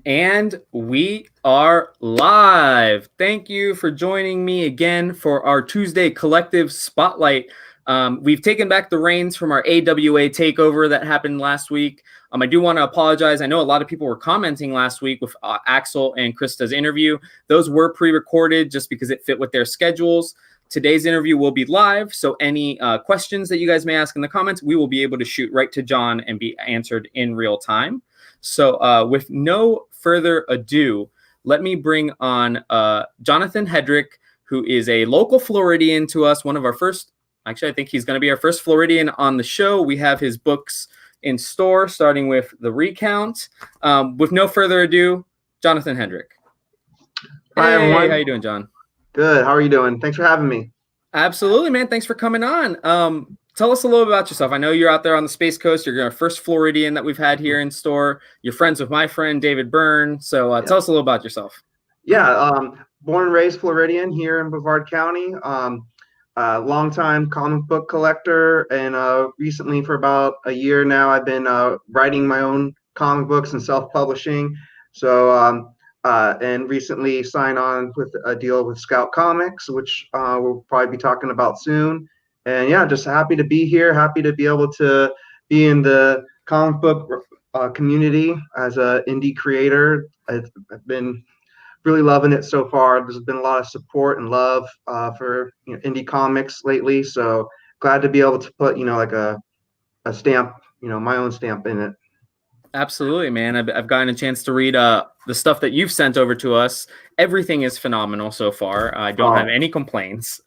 And we are live. Thank you for joining me again for our Tuesday Collective Spotlight. We've taken back the reins from our AWA takeover that happened last week. I do want to apologize. I know a lot of people were commenting last week with Axel and Krista's interview. Those were pre-recorded just because it fit with their schedules. Today's interview will be live, so any questions that you guys may ask in the comments, we will be able to shoot right to John and be answered in real time. So with no further ado, let me bring on Jonathan Hendrick, who is a local Floridian to us, one of our first, actually, I think he's going to be our first Floridian on the show. We have his books in store, starting with The Recount. With no further ado, Jonathan Hendrick. Hi, everyone. How you doing, John? Good. How are you doing? Thanks for having me. Absolutely, man. Thanks for coming on. Tell us a little about yourself. I know you're out there on the Space Coast. You're our first Floridian that we've had here in store. You're friends with my friend, David Byrne. So tell us a little about yourself. Yeah. Born and raised Floridian here in Brevard County. Longtime comic book collector. And recently, for about a year now, I've been writing my own comic books and self-publishing. So, and recently signed on with a deal with Scout Comics, which we'll probably be talking about soon. And yeah, just happy to be here. Happy to be able to be in the comic book community as an indie creator. I've been really loving it so far. There's been a lot of support and love for indie comics lately. So glad to be able to put like a stamp, my own stamp in it. Absolutely, man. I've gotten a chance to read the stuff that you've sent over to us. Everything is phenomenal so far. I don't have any complaints.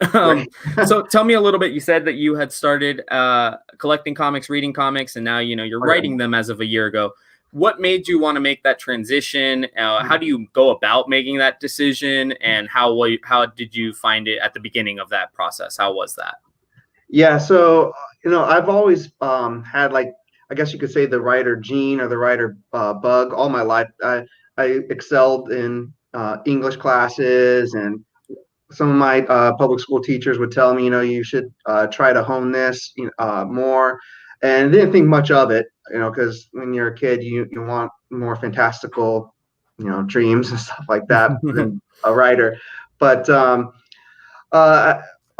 So tell me a little bit. You said that you had started collecting comics, reading comics, and now you're writing them as of a year ago. What made you want to make that transition? How do you go about making that decision? And how did you find it at the beginning of that process? How was that? Yeah, so I've always had, like, I guess you could say, the writer gene or the writer bug all my life. I excelled in English classes, and some of my public school teachers would tell me, you should try to hone this more, and didn't think much of it, because when you're a kid, you want more fantastical, dreams and stuff like that than a writer. But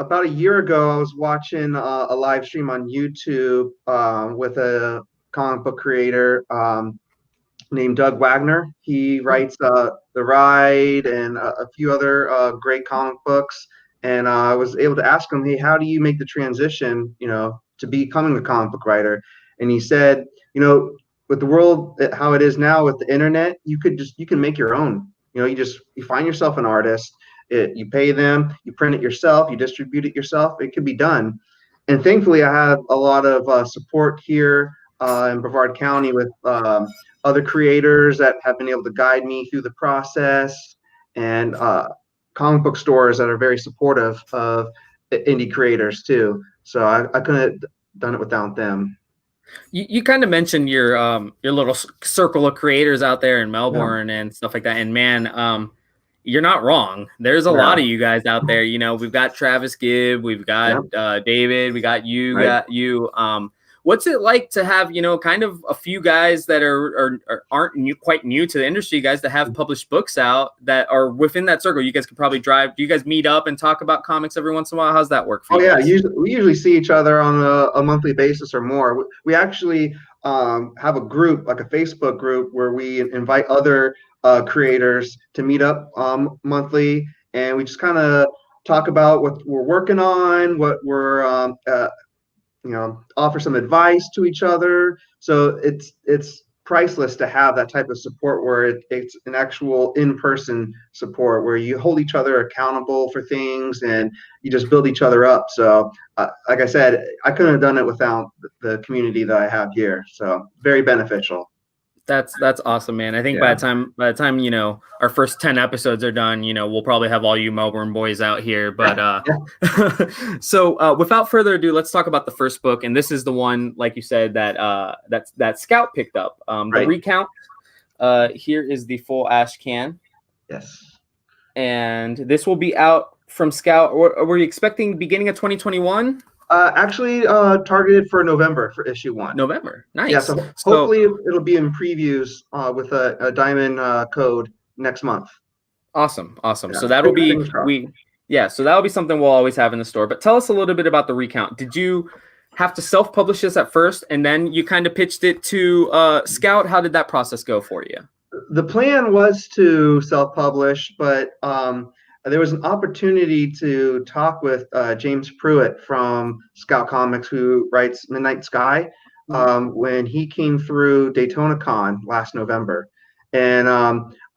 about a year ago, I was watching a live stream on YouTube with a comic book creator named Doug Wagner. He writes The Ride and a few other great comic books. And I was able to ask him, hey, how do you make the transition, to becoming a comic book writer? And he said, with the world how it is now with the internet, you can make your own. You find yourself an artist. You pay them, you print it yourself, you distribute it yourself. It can be done. And thankfully, I have a lot of support here in Brevard County with other creators that have been able to guide me through the process, and comic book stores that are very supportive of indie creators too. So I couldn't have done it without them. You kind of mentioned your little circle of creators out there in Melbourne and stuff like that. And man, you're not wrong. There's a lot of you guys out there. We've got Travis Gibb, we've got David, we got you, got you. What's it like to have, kind of a few guys that aren't quite new to the industry, guys that have published books out that are within that circle? You guys could probably drive. Do you guys meet up and talk about comics every once in a while? How's that work for you? Yeah, we usually see each other on a monthly basis or more. We actually have a group, like a Facebook group, where we invite other creators to meet up monthly, and we just kind of talk about what we're working on, what we're offer some advice to each other. So it's priceless to have that type of support where it's an actual in-person support where you hold each other accountable for things and you just build each other up. So like I said, I couldn't have done it without the community that I have here. So very beneficial. That's awesome, man. I think by the time our first 10 episodes are done, we'll probably have all you Melbourne boys out here. But so without further ado, let's talk about the first book. And this is the one, like you said, that Scout picked up. The Recount. Here is the full ash can. Yes. And this will be out from Scout. Were you expecting beginning of 2021? Actually, targeted for November for issue 1. November. Yeah, Nice. so So hopefully it'll be in previews with a diamond code next month. awesome. Awesome. Yeah, So that'll be fingers crossed. yeah, so that'll be something we'll always have in the store. But tell us a little bit about the Recount. Did you have to self-publish this at first and then you kind of pitched it to Scout? How did that process go for you? The plan was to self-publish, but there was an opportunity to talk with James Pruitt from Scout Comics, who writes Midnight Sky, when he came through Daytona Con last November. And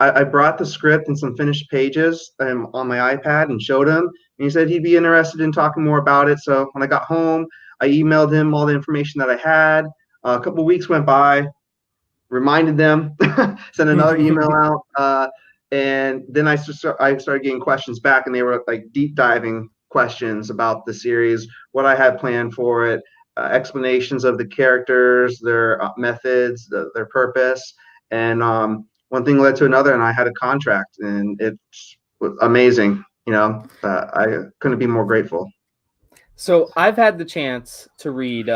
I brought the script and some finished pages on my iPad and showed him. And he said he'd be interested in talking more about it. So when I got home, I emailed him all the information that I had. A couple of weeks went by, reminded them, sent another email out, and then I started getting questions back, and they were like deep diving questions about the series, what I had planned for it, explanations of the characters, their methods, their purpose, and one thing led to another, and I had a contract, and it was amazing. I couldn't be more grateful. So I've had the chance to read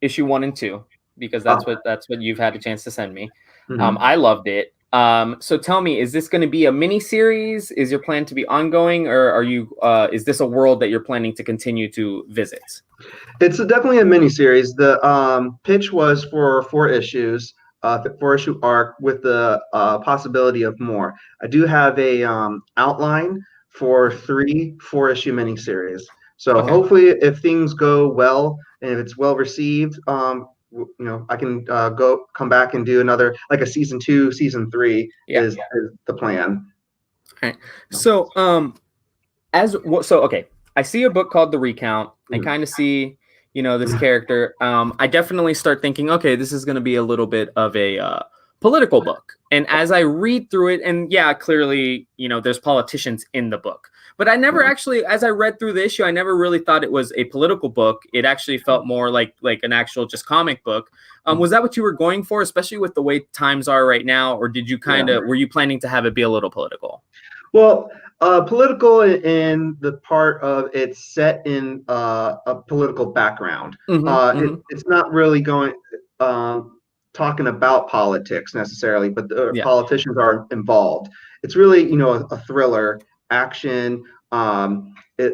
issue 1 and 2 because that's what you've had a chance to send me. Mm-hmm. I loved it. So tell me, is this going to be a mini series? Is your plan to be ongoing, or are you? Is this a world that you're planning to continue to visit? It's definitely a mini series. The pitch was for 4 issues, 4-issue arc with the possibility of more. I do have a outline for 3 4-issue miniseries. So hopefully, if things go well and if it's well received, I can come back and do another, like a season 2, season 3 is the plan. Okay. So okay, I see a book called The Recount. I kind of see, this character. I definitely start thinking, okay, this is going to be a little bit of a political book. And as I read through it, and clearly, there's politicians in the book. But I never actually, as I read through the issue, I never really thought it was a political book. It actually felt more like an actual just comic book. Was that what you were going for, especially with the way times are right now? Or did you were you planning to have it be a little political? Well, political in the part of it's set in a political background. It's not really going talking about politics necessarily, but the politicians are involved. It's really, a thriller, action,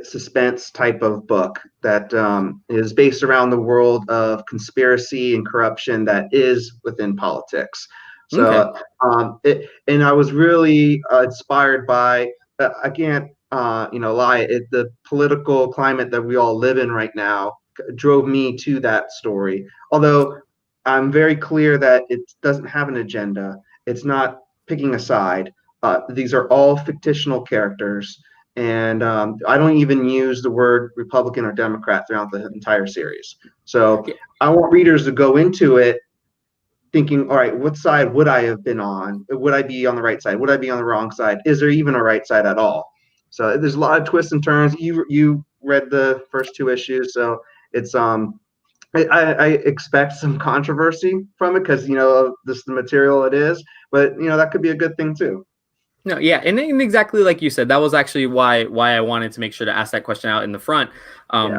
suspense type of book that is based around the world of conspiracy and corruption that is within politics. So, and I was really inspired by, I can't, lie, the political climate that we all live in right now drove me to that story. Although I'm very clear that it doesn't have an agenda. It's not picking a side. These are all fictional characters. And I don't even use the word Republican or Democrat throughout the entire series. So I want readers to go into it thinking, all right, what side would I have been on? Would I be on the right side? Would I be on the wrong side? Is there even a right side at all? So there's a lot of twists and turns. You read the first 2 issues, so it's I expect some controversy from it because this is the material it is, but that could be a good thing too. No, yeah, and exactly like you said, that was actually why I wanted to make sure to ask that question out in the front. When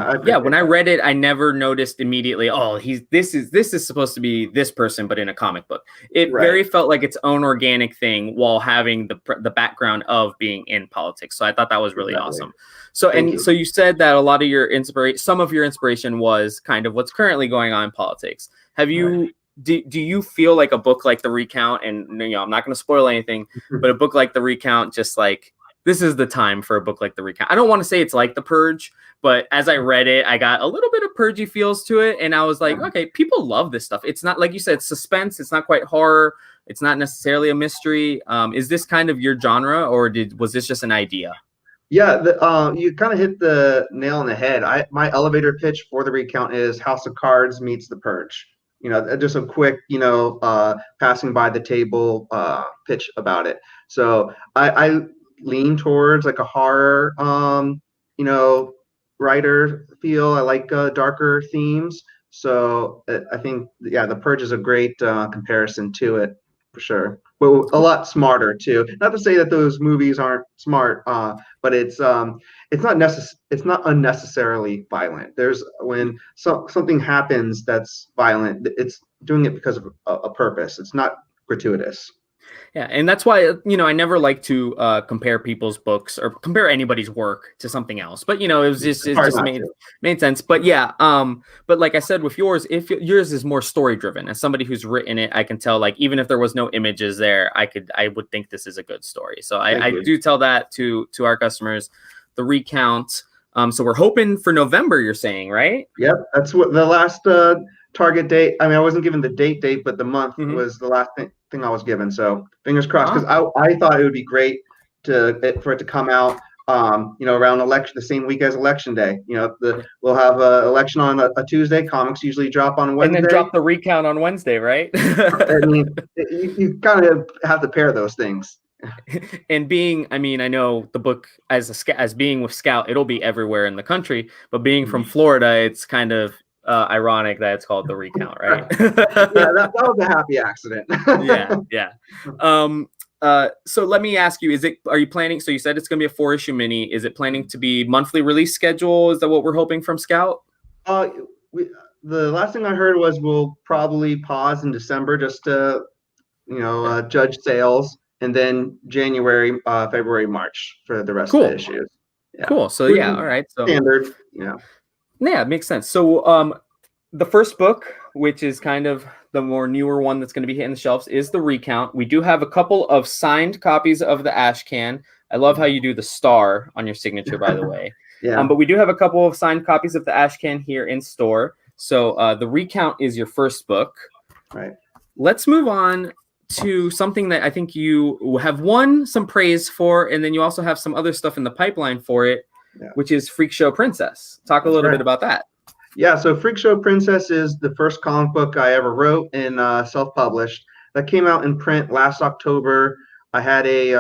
I read it, I never noticed immediately, oh, this is supposed to be this person, but in a comic book. It very felt like its own organic thing while having the background of being in politics. So I thought that was really awesome. So so you said that a lot of some of your inspiration was kind of what's currently going on in politics. Have you? Do you feel like a book like The Recount, and I'm not going to spoil anything, but a book like The Recount, just like this is the time for a book like The Recount? I don't want to say it's like The Purge, but as I read it, I got a little bit of purgy feels to it, and I was like, okay, people love this stuff. It's not, like you said, suspense. It's not quite horror. It's not necessarily a mystery. Is this kind of your genre, or was this just an idea? Yeah, you kind of hit the nail on the head. My elevator pitch for The Recount is House of Cards meets The Purge. Just a quick, passing by the table pitch about it. So I lean towards like a horror, writer feel. I like darker themes. So I think, The Purge is a great comparison to it for sure. but a lot smarter too. Not to say that those movies aren't smart, but it's not it's not unnecessarily violent. There's when something happens that's violent, it's doing it because of a purpose. It's not gratuitous. Yeah, and that's why I never like to compare people's books or compare anybody's work to something else. But it just made sense. But yeah, but like I said with yours, if yours is more story driven, as somebody who's written it, I can tell like even if there was no images there, I would think this is a good story. So I do tell that to our customers. The Recount. So we're hoping for November. You're saying, right? Yep, that's what the last target date. I mean, I wasn't given the date, but the month was the last thing I was given. So fingers crossed, because I thought it would be great for it to come out, around the same week as Election Day. We'll have an election on a Tuesday. Comics usually drop on Wednesday, and then drop the Recount on Wednesday, right? I mean, you kind of have to pair those things. And I know the book as being with Scout, it'll be everywhere in the country, but being from Florida, it's kind of ironic that it's called The Recount, right? Yeah, that was a happy accident. Yeah. So let me ask you, are you planning, so you said it's going to be a 4-issue mini, is it planning to be monthly release schedule? Is that what we're hoping from Scout? The last thing I heard was we'll probably pause in December just to, judge sales, and then January, February, March for the rest of the issues. Yeah. Cool. So yeah, all right. So standard, Yeah, it makes sense. So the first book, which is kind of the more newer one that's going to be hitting the shelves, is The Recount. We do have a couple of signed copies of the Ash Can. I love how you do the star on your signature, by the way. Yeah. But we do have a couple of signed copies of the Ash Can here in store. So The Recount is your first book. Right. Let's move on to something that I think you have won some praise for, and then you also have some other stuff in the pipeline for it, which is Freakshow Princess. Talk a little bit about that. Yeah, so Freakshow Princess is the first comic book I ever wrote and self-published. That came out in print last October. I had a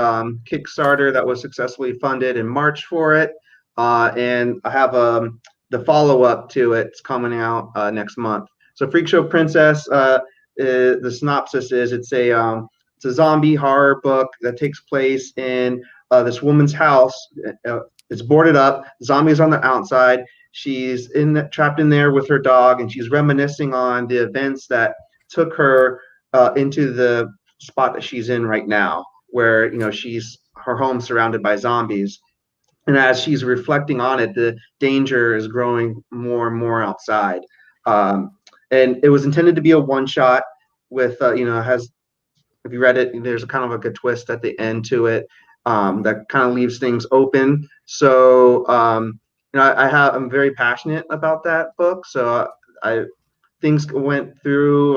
Kickstarter that was successfully funded in March for it, and I have the follow-up to it. It's coming out next month. So Freakshow Princess, the synopsis is it's a zombie horror book that takes place in this woman's house. It's boarded up. Zombies on the outside. She's trapped in there with her dog, and she's reminiscing on the events that took her into the spot that she's in right now, where her home surrounded by zombies. And as she's reflecting on it, the danger is growing more and more outside. And it was intended to be a one-shot with, if you read it, there's a kind of like a twist at the end to it that kind of leaves things open. So, I'm very passionate about that book. So things went through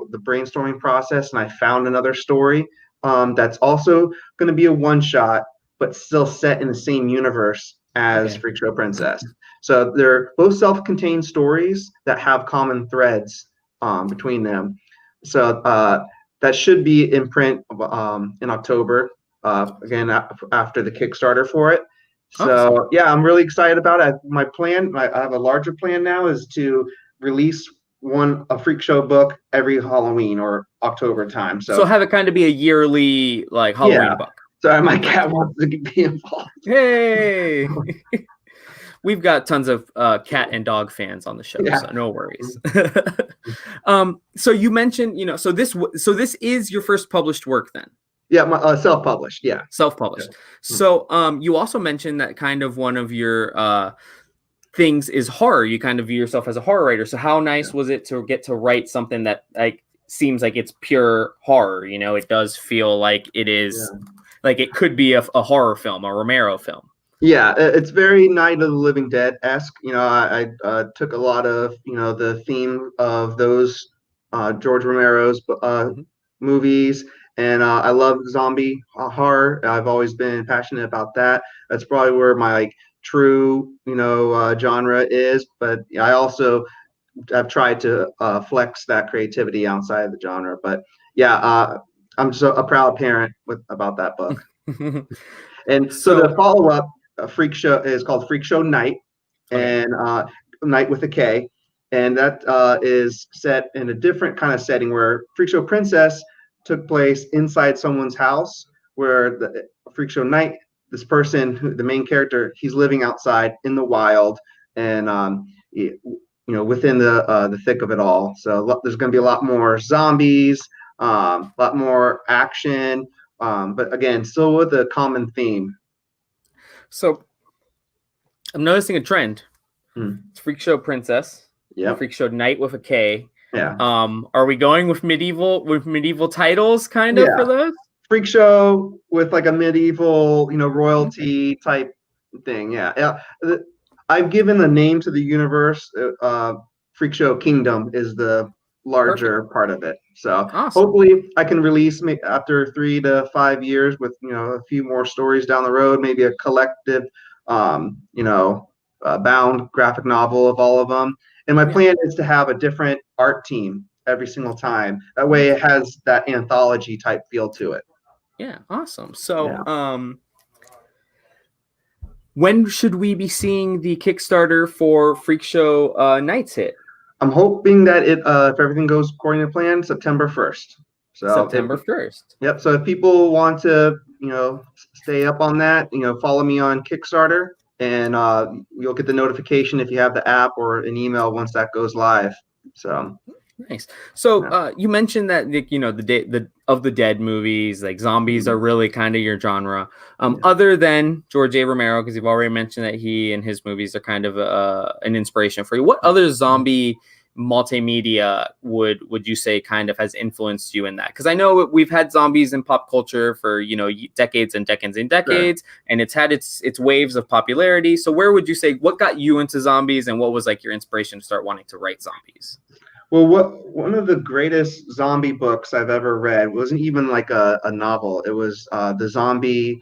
the brainstorming process, and I found another story that's also going to be a one-shot, but still set in the same universe as Freakshow Princess. So they're both self-contained stories that have common threads between them. So that should be in print in October, again, after the Kickstarter for it. So awesome. Yeah, I'm really excited about it. My plan, I have a larger plan now, is to release a Freakshow book every Halloween or October time. So have it kind of be a yearly Halloween book. Sorry, my cat wants to be involved. Hey. We've got tons of cat and dog fans on the show, so no worries. So you mentioned, so this is your first published work then? Yeah, self-published. Yeah, self-published. Yeah. So you also mentioned that kind of one of your things is horror. You kind of view yourself as a horror writer. So how nice was it to get to write something that seems like it's pure horror? It does feel like it is like it could be a horror film, a Romero film. Yeah, it's very Night of the Living Dead-esque. I took a lot of, the theme of those George Romero's movies, and I love zombie horror. I've always been passionate about that. That's probably where my true, genre is. But I also have tried to flex that creativity outside of the genre. But yeah, I'm so a proud parent about that book. And so the follow-up, Freakshow is called Freakshow Night, and Night with a K, and that is set in a different kind of setting where Freakshow Princess took place inside someone's house, where the Freakshow night, this person, the main character, he's living outside in the wild, and within the thick of it all. So there's going to be a lot more zombies, a lot more action, but again, still with a common theme. So I'm noticing a trend. It's Freakshow Princess. Yeah. Freakshow Knight with a K. Yeah. Are we going with medieval titles kind of for those? Freakshow with like a medieval, royalty type thing. Yeah. I've given a name to the universe. Freakshow Kingdom is the larger part of it. So hopefully I can release after 3 to 5 years with, a few more stories down the road, maybe a collective, bound graphic novel of all of them. And my plan is to have a different art team every single time. That way it has that anthology type feel to it. Yeah, awesome. So when should we be seeing the Kickstarter for Freakshow Nights hit? I'm hoping that if everything goes according to plan, September 1st. So September 1st. Yep. So if people want to, stay up on that, follow me on Kickstarter, and you'll get the notification if you have the app or an email once that goes live. So nice. So you mentioned that the of the Dead movies, like zombies are really kind of your genre. Other than George A. Romero, because you've already mentioned that he and his movies are kind of an inspiration for you. What other zombie multimedia would you say kind of has influenced you in that? Because I know we've had zombies in pop culture for decades and decades and decades, and it's had its waves of popularity. So where would you say, what got you into zombies, and what was like your inspiration to start wanting to write zombies? Well, one of the greatest zombie books I've ever read wasn't even like a novel. It was the zombie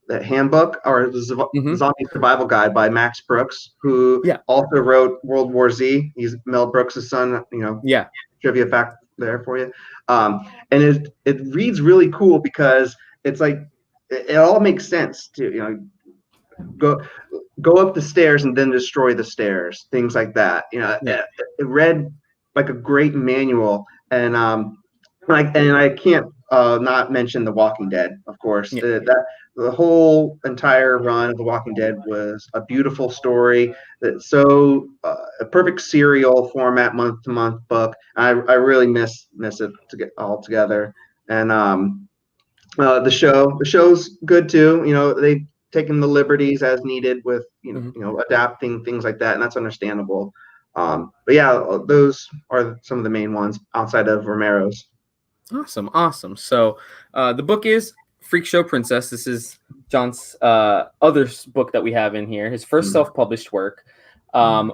the handbook, or the zombie survival guide by Max Brooks, who also wrote World War Z. He's Mel Brooks' son. Trivia fact there for you. And it reads really cool because it's like it all makes sense to go up the stairs and then destroy the stairs, things like that. It read like a great manual, and I can't not mention The Walking Dead, of course. The whole entire run of The Walking Dead was a beautiful story. That's so a perfect serial format, month to month book. I really miss it to get all together. And the show's good too. They've taken the liberties as needed with adapting things like that, and that's understandable. But yeah, those are some of the main ones outside of Romero's. Awesome. So the book is Freakshow Princess. This is John's other book that we have in here, his first self-published work.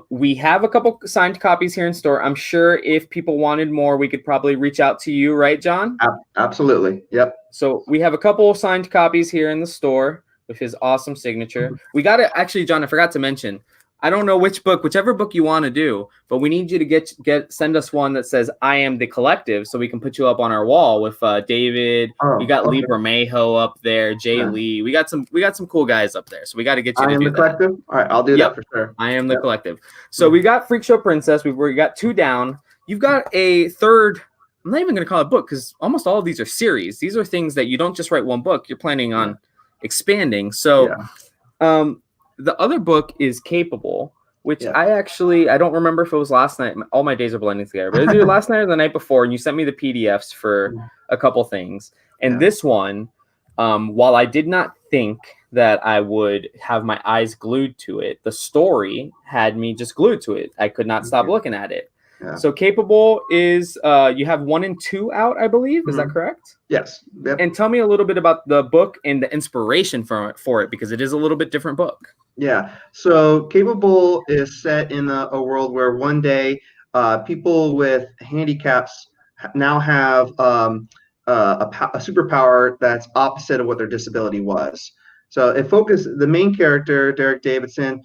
We have a couple signed copies here in store. I'm sure if people wanted more, we could probably reach out to you, right, John? Absolutely. Yep. So we have a couple signed copies here in the store with his awesome signature. We got to actually, John, I forgot to mention, I don't know whichever book you want to do, but we need you to send us one that says "I am the Collective," so we can put you up on our wall with David. You got Lee Bermejo up there, Jay Lee. We got some cool guys up there, so we got to get you to do that. Collective. All right, I'll do that for sure. I am the Collective. So we got Freakshow Princess. We got 2 down. You've got a third. I'm not even going to call it a book because almost all of these are series. These are things that you don't just write one book. You're planning on expanding. So. The other book is Capable, which I don't remember if it was last night. All my days are blending together. But it was either last night or the night before, and you sent me the PDFs for a couple things. And this one, while I did not think that I would have my eyes glued to it, the story had me just glued to it. I could not stop looking at it. So Capable is, you have 1 and 2 out, I believe. Is that correct? Yes. Yep. And tell me a little bit about the book and the inspiration for it, because it is a little bit different book. Yeah. So Capable is set in a world where one day people with handicaps now have a superpower that's opposite of what their disability was. So the main character, Derek Davidson,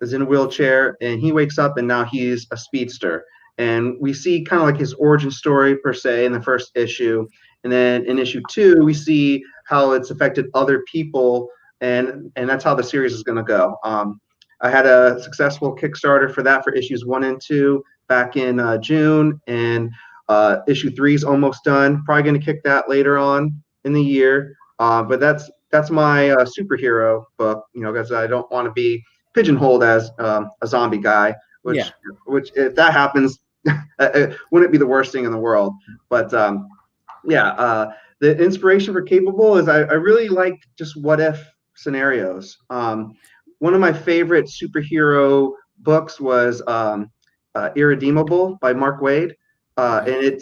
is in a wheelchair, and he wakes up and now he's a speedster. And we see kind of like his origin story per se in the first issue. And then in issue 2, we see how it's affected other people, and that's how the series is going to go. I had a successful Kickstarter for that for issues 1 and 2 back in June, and Issue 3 is almost done. Probably going to kick that later on in the year. But that's my superhero book, because I don't want to be pigeonholed as a zombie guy, which if that happens, it wouldn't be the worst thing in the world. But the inspiration for Capable is I really like just what if scenarios. One of my favorite superhero books was Irredeemable by Mark Waid, and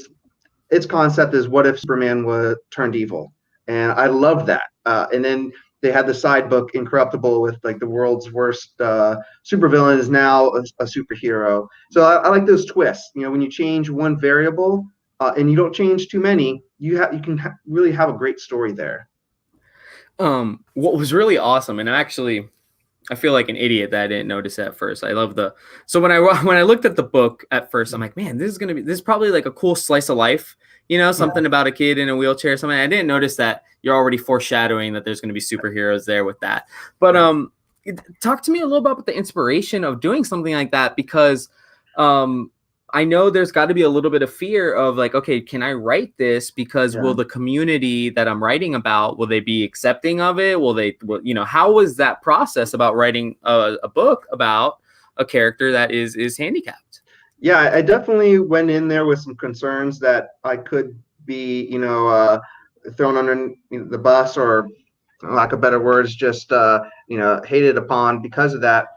its concept is what if Superman was turned evil, and I love that. And then they had the side book Incorruptible with like the world's worst supervillain is now a superhero. So I like those twists. When you change one variable and you don't change too many, you can really have a great story there. What was really awesome, and actually, I feel like an idiot that I didn't notice at first. I love so when I looked at the book at first, I'm like, man, this is probably like a cool slice of life, something about a kid in a wheelchair or something. I didn't notice that you're already foreshadowing that there's going to be superheroes there with that. But talk to me a little about the inspiration of doing something like that, because I know there's got to be a little bit of fear of like, okay, can I write this? Because will the community that I'm writing about, will they be accepting of it? How was that process about writing a book about a character that is handicapped? Yeah, I definitely went in there with some concerns that I could be, thrown under the bus, or lack of better words, just, hated upon because of that.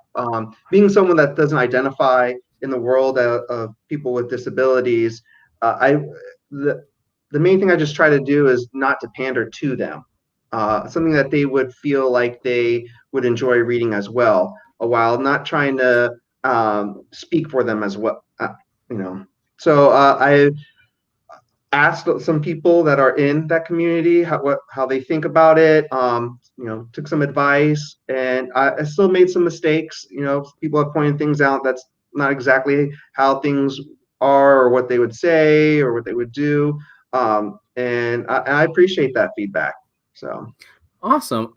Being someone that doesn't identify in the world of people with disabilities, the main thing I just try to do is not to pander to them. Something that they would feel like they would enjoy reading as well, while not trying to speak for them as well. So I asked some people that are in that community how they think about it. Took some advice, and I still made some mistakes. People have pointed things out that's not exactly how things are, or what they would say, or what they would do. And I appreciate that feedback. So awesome.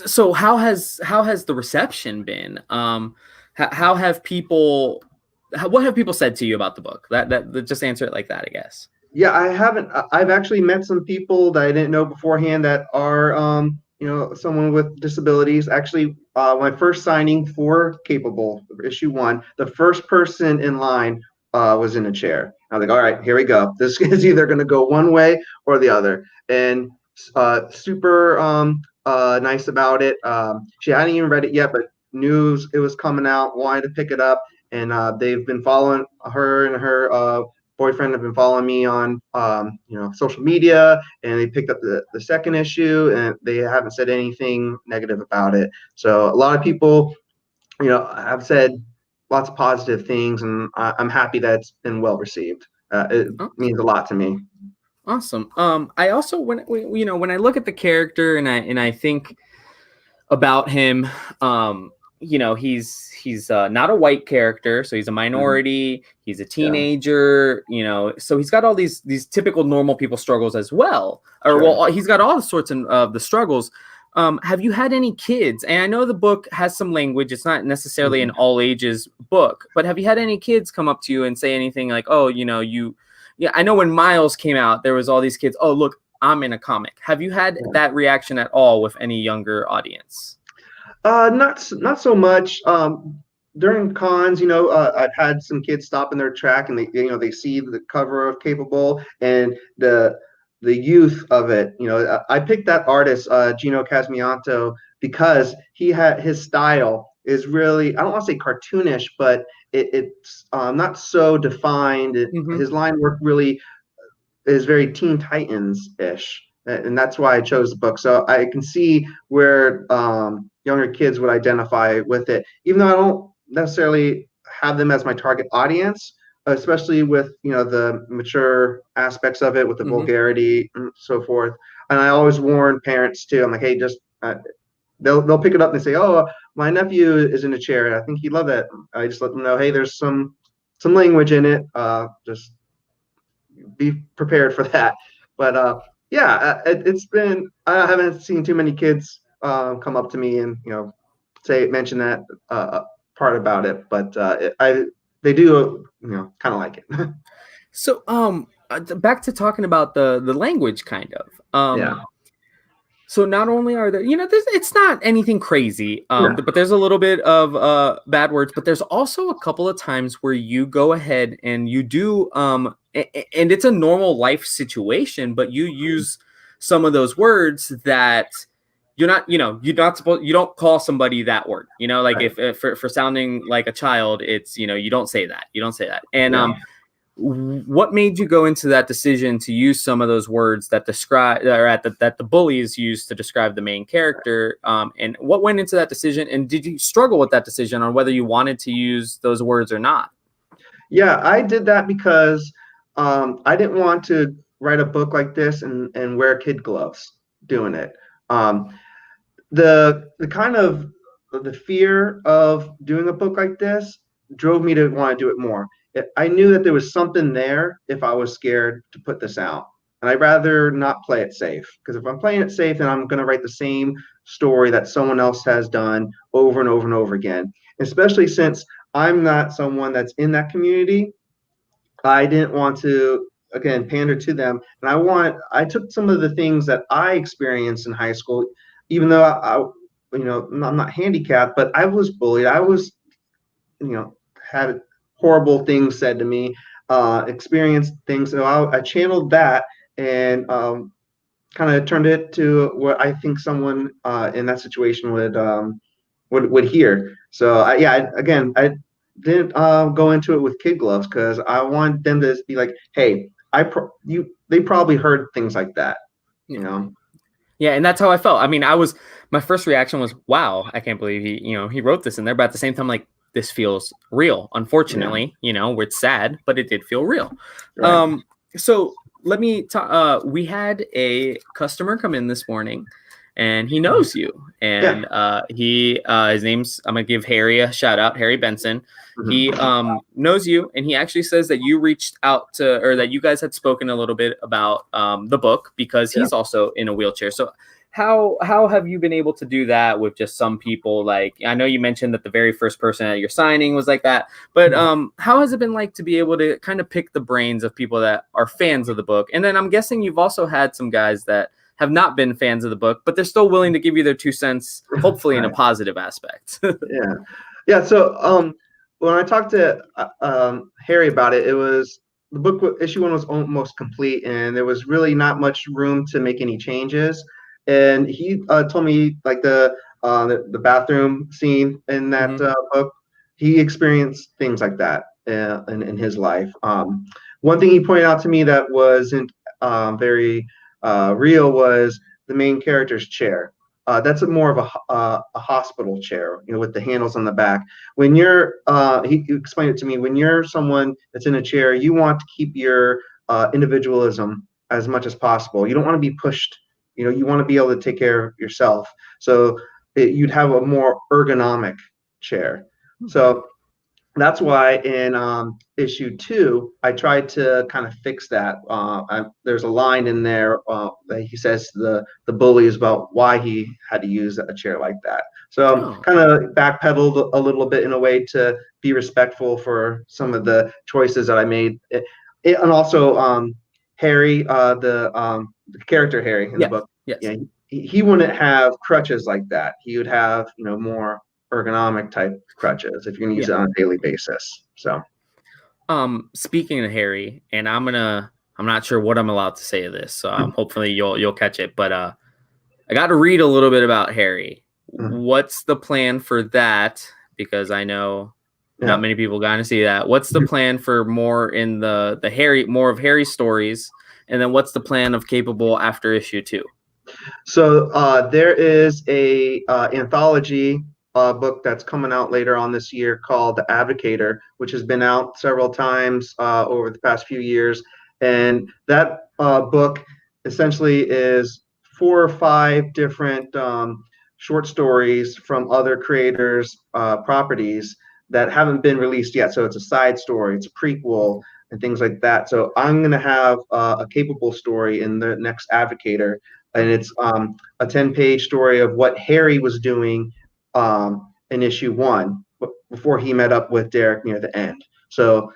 So how has the reception been? How have people? What have people said to you about the book? That just answer it like that, I guess. Yeah, I haven't. I've actually met some people that I didn't know beforehand that are, someone with disabilities. Actually, my first signing for Capable, issue 1, the first person in line was in a chair. I was like, all right, here we go. This is either going to go one way or the other. And super nice about it. She hadn't even read it yet, but knew it was coming out, wanted to pick it up. And they've been following her, and her boyfriend have been following me on social media, and they picked up the second issue, and they haven't said anything negative about it. So a lot of people have said lots of positive things, and I'm happy that it's been well received. It means a lot to me. Awesome. I also when I look at the character and I think about him, he's not a white character, so he's a minority. He's a teenager, so he's got all these typical normal people struggles as well. He's got all sorts of the struggles. Have you had any kids? And I know the book has some language. It's not necessarily an all ages book, but have you had any kids come up to you and say anything like, oh, I know when Miles came out, there was all these kids, oh, look, I'm in a comic. Have you had that reaction at all with any younger audience? Not so much. During cons, I've had some kids stop in their track, and they see the cover of Capable and the youth of it. I picked that artist, Gino Casmianto, because his style is really, I don't want to say cartoonish, but it's not so defined. His line work really is very Teen Titans-ish. And that's why I chose the book. So I can see where younger kids would identify with it, even though I don't necessarily have them as my target audience, especially with the mature aspects of it, with the vulgarity and so forth. And I always warn parents too. I'm like, hey, just they'll pick it up and say, oh, my nephew is in a chair. I think he'd love that. I just let them know, hey, there's some language in it. Just be prepared for that. But it's been, I haven't seen too many kids come up to me and mention that part about it, but they do kind of like it. So, back to talking about the language, kind of. Yeah. So not only are there, it's not anything crazy, Yeah. but there's a little bit of bad words. But there's also a couple of times where you go ahead and you do, and it's a normal life situation, but you use some of those words that you're not supposed, you don't call somebody that word, like Right. if for sounding like a child, it's, you don't say that, and Yeah. what made you go into that decision to use some of those words that describe, or that the bullies use to describe the main character, and what went into that decision, and did you struggle with that decision on whether you wanted to use those words or not? Yeah, I did that because I didn't want to write a book like this and wear kid gloves doing it. Um, the kind of the fear of doing a book like this drove me to want to do it more. I knew that there was something there if I was scared to put this out. And I'd rather not play it safe, because if I'm playing it safe, then I'm going to write the same story that someone else has done over and over and over again. Especially since I'm not someone that's in that community. I didn't want to, again, pander to them. And I took some of the things that I experienced in high school, even though I'm not handicapped, but I was bullied. I was, had horrible things said to me, experienced things. So I channeled that and kind of turned it to what I think someone in that situation would hear. So again, I didn't go into it with kid gloves because I want them to be like, hey, they probably heard things like that, you know. Yeah, and that's how I felt. I mean, my first reaction was, wow, I can't believe he wrote this in there. But at the same time, like, this feels real. Yeah, Unfortunately, where it's sad, but it did feel real. right. So let me talk. We had a customer come in this morning, and he knows you. Yeah. And his name's, I'm gonna give Harry a shout out, Harry Benson. He Mhm. knows you, and he actually says that you reached out to, or that you guys had spoken a little bit about the book, because Yeah. he's also in a wheelchair. So how have you been able to do that with just some people? Like, I know you mentioned that the very first person at your signing was like that, but how has it been like to be able to kind of pick the brains of people that are fans of the book? And then I'm guessing you've also had some guys that have not been fans of the book, but they're still willing to give you their 2 cents, hopefully in a Right. positive aspect. Yeah. Yeah. So when I talked to Harry about it, it was the issue one was almost complete, and there was really not much room to make any changes. And he told me like the bathroom scene in that Mhm. book, he experienced things like that in his life. One thing he pointed out to me that wasn't very real was the main character's chair. That's more of a hospital chair, with the handles on the back. When he explained it to me. When you're someone that's in a chair, you want to keep your individualism as much as possible. You don't want to be pushed. You want to be able to take care of yourself. So you'd have a more ergonomic chair. Okay. So that's why in issue 2, I tried to kind of fix that. There's a line in there that he says to the bullies about why he had to use a chair like that. So Oh. kind of backpedaled a little bit in a way to be respectful for some of the choices that I made. And also Harry, the character Harry in the Yes. book, Yes. yeah, he wouldn't have crutches like that. He would have, more ergonomic type crutches if you're gonna use Yeah. it on a daily basis. So Speaking of Harry, and I'm not sure what I'm allowed to say of this, so hopefully you'll catch it. But I got to read a little bit about Harry. What's the plan for that? Because I know not yeah. many people got to see that. What's the plan for more in the Harry, more of Harry's stories, and then what's the plan of Capable after issue 2? So there is a anthology book that's coming out later on this year called The Advocator, which has been out several times over the past few years. And that book essentially is 4 or 5 different short stories from other creators' properties that haven't been released yet. So it's a side story, it's a prequel, and things like that. So I'm going to have a Capable story in the next Advocator, and it's a 10-page story of what Harry was doing in issue 1 before he met up with Derek near the end. So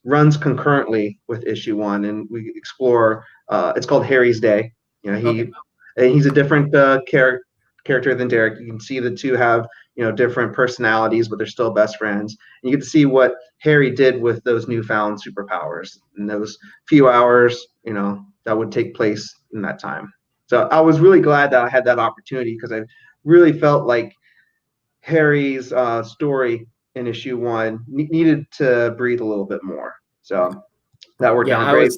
runs concurrently with issue 1, and we explore. It's called Harry's Day. Okay. He's a different character than Derek. You can see the two have different personalities, but they're still best friends. And you get to see what Harry did with those newfound superpowers in those few hours, that would take place in that time. So I was really glad that I had that opportunity, because I really felt like Harry's story in issue 1 needed to breathe a little bit more. So that worked out great.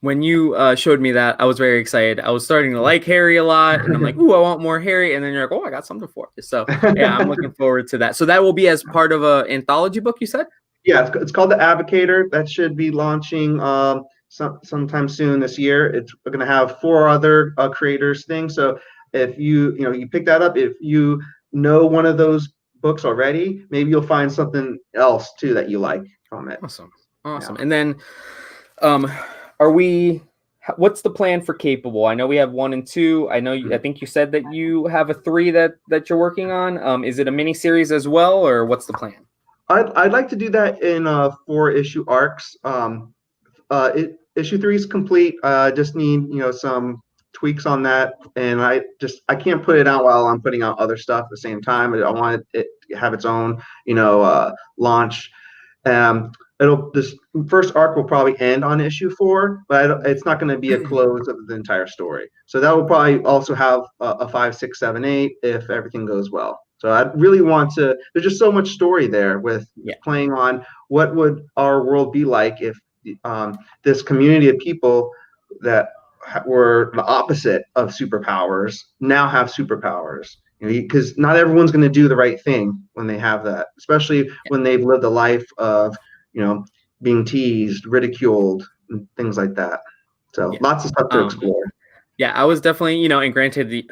When you showed me that, I was very excited. I was starting to like Harry a lot, and I'm like, ooh, I want more Harry. And then you're like, oh, I got something for you. So yeah, I'm looking forward to that. So that will be as part of an anthology book, you said? Yeah, it's called the Advocator. That should be launching sometime soon this year. It's going to have 4 other creators things. So if you pick that up, if you know one of those books already, maybe you'll find something else too that you like from it. Awesome. Yeah. And then what's the plan for Capable? I know we have 1 and 2. I know I think you said that you have a 3 that you're working on. Is it a mini series as well, or what's the plan? I'd like to do that in 4-issue arcs. Issue 3 is complete. Just need some tweaks on that, and I can't put it out while I'm putting out other stuff at the same time. I want it to have its own launch. This first arc will probably end on issue 4, but it's not going to be a close of the entire story. So that will probably also have a 5, 6, 7, 8 if everything goes well. So I really want to. There's just so much story there with playing on what would our world be like if this community of people that were the opposite of superpowers now have superpowers. Because not everyone's going to do the right thing when they have that, especially when they've lived a life of being teased, ridiculed, and things like that. So lots of stuff to explore. Yeah, I was definitely, and granted,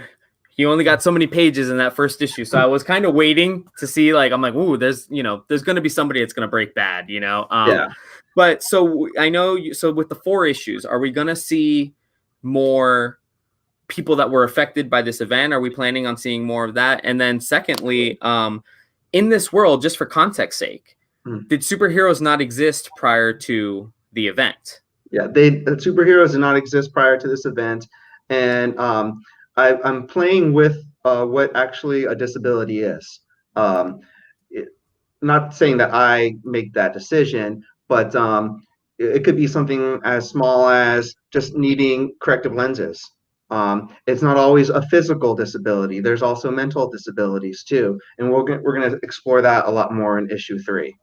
he only got so many pages in that first issue, so I was kind of waiting to see, I'm like, ooh, there's going to be somebody that's going to break bad, But so I know, so with the 4 issues, are we going to see more people that were affected by this event? Are we planning on seeing more of that? And then secondly, in this world, just for context sake, did superheroes not exist prior to the event? Yeah, superheroes did not exist prior to this event, and I'm playing with what actually a disability is. Not saying that I make that decision, but it could be something as small as just needing corrective lenses. It's not always a physical disability. There's also mental disabilities too, and we're going to explore that a lot more in issue 3.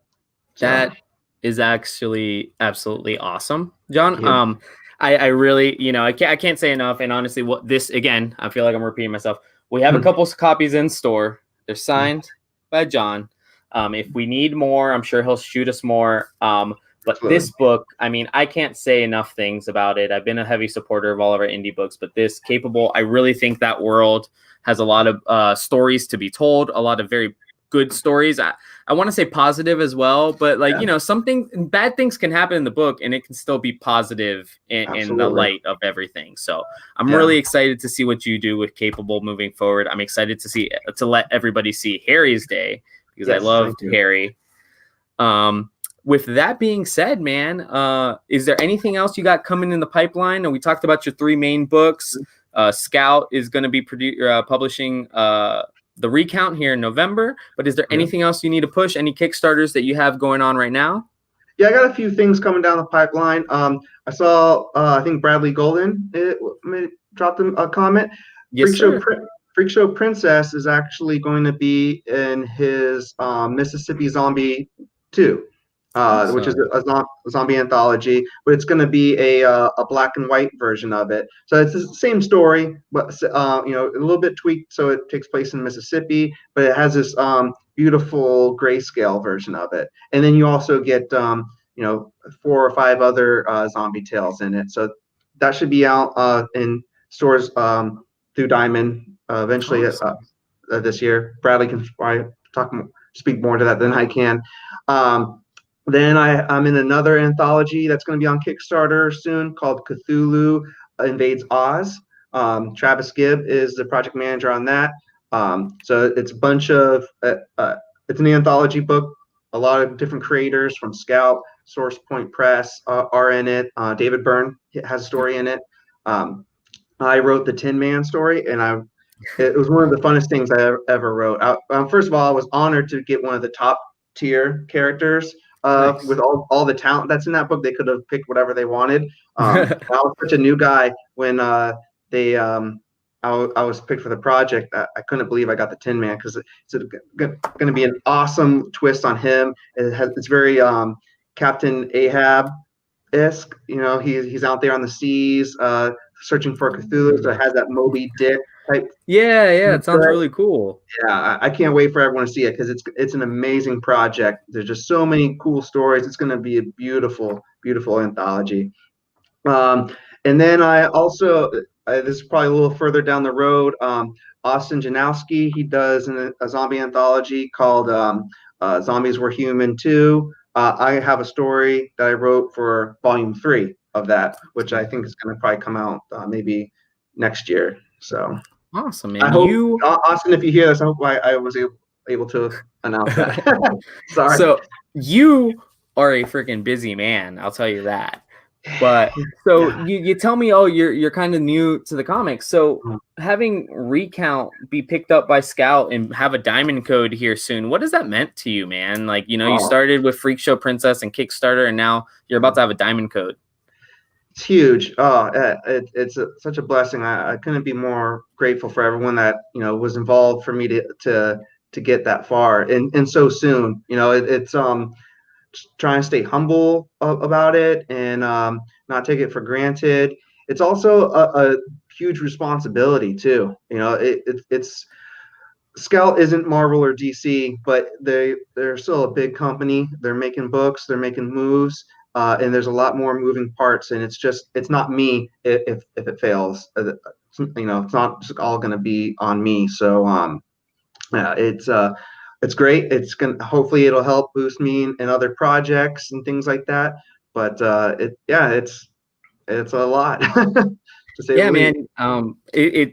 So. That is actually absolutely awesome, John. Yeah. I really, I can't say enough. And honestly, what this, again, I feel like I'm repeating myself. We have a couple copies in store. They're signed by John. If we need more, I'm sure he'll shoot us more. But this book, I can't say enough things about it. I've been a heavy supporter of all of our indie books, but this Capable, I really think that world has a lot of stories to be told, a lot of very good stories. I want to say positive as well, but bad things can happen in the book and it can still be positive in the light of everything. So I'm really excited to see what you do with Capable moving forward. I'm excited to let everybody see Harry's Day, because I loved Harry. With that being said, man, is there anything else you got coming in the pipeline? And we talked about your 3 main books. Scout is going to be publishing the Recount here in November, but is there anything else you need to push? Any Kickstarters that you have going on right now? Yeah, I got a few things coming down the pipeline. I saw, I think Bradley Golden dropped a comment. Yes, Freakshow Princess is actually going to be in his Mississippi Zombie 2. Which is a zombie anthology, but it's going to be a black and white version of it. So it's the same story, but a little bit tweaked, so it takes place in Mississippi, but it has this beautiful grayscale version of it. And then you also get 4 or 5 other zombie tales in it. So that should be out in stores through Diamond eventually this year. Bradley can probably speak more to that than I can. Then I'm in another anthology that's going to be on Kickstarter soon called Cthulhu Invades Oz. Travis Gibb is the project manager on that. So it's a bunch of it's an anthology book. A lot of different creators from Scout, Source Point Press are in it. David Byrne has a story in it. I wrote the Tin Man story, and it was one of the funnest things I ever wrote. First of all, I was honored to get one of the top tier characters Nice. with all the talent that's in that book. They could have picked whatever they wanted. I was such a new guy when they I was picked for the project. I couldn't believe I got the Tin Man because it's going to be an awesome twist on him. It's very Captain Ahab-esque. You know, he's out there on the seas searching for Cthulhu, so it has that Moby Dick type. Yeah, it sounds really cool. Yeah, I can't wait for everyone to see it because it's an amazing project. There's just so many cool stories. It's going to be a beautiful, beautiful anthology. And then I also, this is probably a little further down the road, Austin Janowski, he does a zombie anthology called Zombies Were Human Too. I have a story that I wrote for volume 3 of that, which I think is going to probably come out maybe next year. So awesome, man. I hope, Austin, if you hear this, I hope I was able to announce that. Sorry. So you are a freaking busy man, I'll tell you that. But so you tell me, you're kind of new to the comics. So having Recount be picked up by Scout and have a diamond code here soon, what has that meant to you, man? Like, you know, you started with Freakshow Princess and Kickstarter, and now you're about to have a diamond code. It's huge. It's such a blessing. I couldn't be more grateful for everyone that, you know, was involved for me to get that far and so soon. You know, it's trying to stay humble about it and not take it for granted. It's also a huge responsibility too. You know, it's Scout isn't Marvel or DC, but they're still a big company. They're making books, they're making moves, and there's a lot more moving parts. And it's not me if it fails. You know, it's not just all going to be on me. So it's great. Hopefully it'll help boost me in other projects and things like that. But it's a lot to say the least. Man.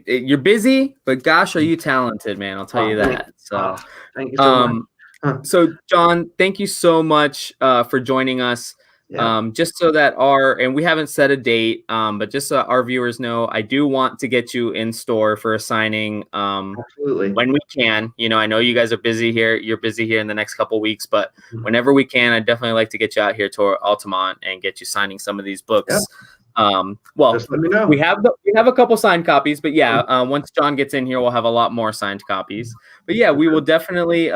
You're busy, but gosh, are you talented, man? I'll tell you that. So thank you so much. So John, thank you so much for joining us. Yeah. Just so that and we haven't set a date, but just so our viewers know, I do want to get you in store for a signing absolutely when we can. You know, I know you guys are busy here. You're busy here in the next couple of weeks, but whenever we can, I'd definitely like to get you out here to Altamont and get you signing some of these books. Yeah. Well, just let me know. We have a couple signed copies, but once John gets in here, we'll have a lot more signed copies. But yeah, we will definitely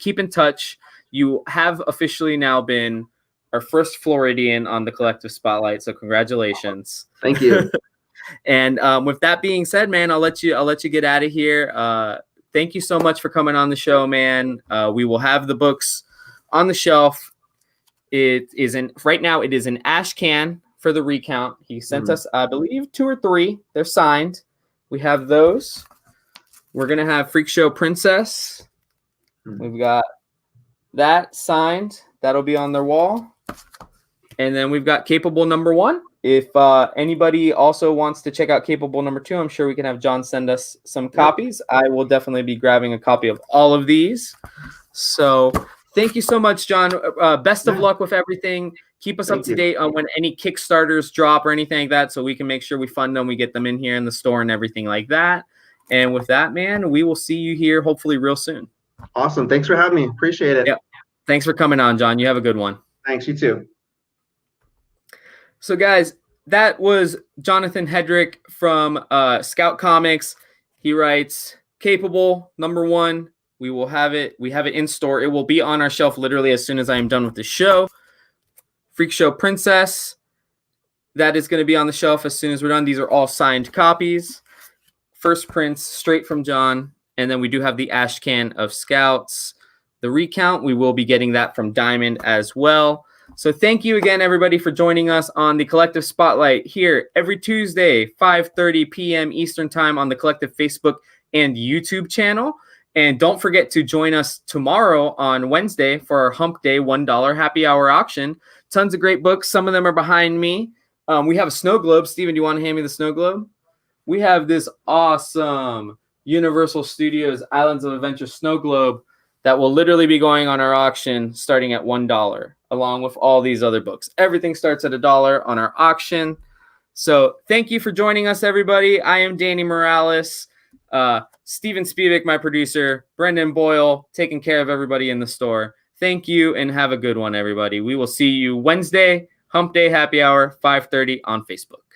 keep in touch. You have officially now been our first Floridian on the Collective Spotlight, so congratulations. Thank you. And with that being said, man, I'll let you get out of here. Thank you so much for coming on the show, man. We will have the books on the shelf. Right now it is an ash can for the Recount. He sent us, I believe, 2 or 3. They're signed. We have those. We're gonna have Freakshow Princess. We've got that signed. That'll be on their wall. And then we've got Capable #1. If anybody also wants to check out Capable #2, I'm sure we can have John send us some copies. I will definitely be grabbing a copy of all of these. So thank you so much, John. Best of luck with everything. Keep us up to date on when any Kickstarters drop or anything like that, so we can make sure we fund them, we get them in here in the store and everything like that. And with that, man, we will see you here hopefully real soon. Awesome. Thanks for having me. Appreciate it. Yep. Thanks for coming on, John. You have a good one. Thanks. You too. So, guys, that was Jonathan Hendrick from Scout Comics. He writes Capable #1. We will have it. We have it in store. It will be on our shelf literally as soon as I am done with the show. Freakshow Princess. That is going to be on the shelf as soon as we're done. These are all signed copies. First prints straight from John. And then we do have the ash can of Scouts. The Recount, we will be getting that from Diamond as well. So thank you again, everybody, for joining us on the Collective Spotlight here every Tuesday, 5:30 p.m. Eastern Time on the Collective Facebook and YouTube channel. And don't forget to join us tomorrow on Wednesday for our Hump Day $1 happy hour auction. Tons of great books. Some of them are behind me. We have a snow globe. Steven, do you want to hand me the snow globe? We have this awesome Universal Studios Islands of Adventure snow globe that will literally be going on our auction starting at $1. along with all these other books. Everything starts at $1 on our auction. So thank you for joining us, everybody. I am Danny Morales. Steven Spivak, my producer. Brendan Boyle, taking care of everybody in the store. Thank you, and have a good one, everybody. We will see you Wednesday, Hump Day Happy Hour, 5:30 on Facebook.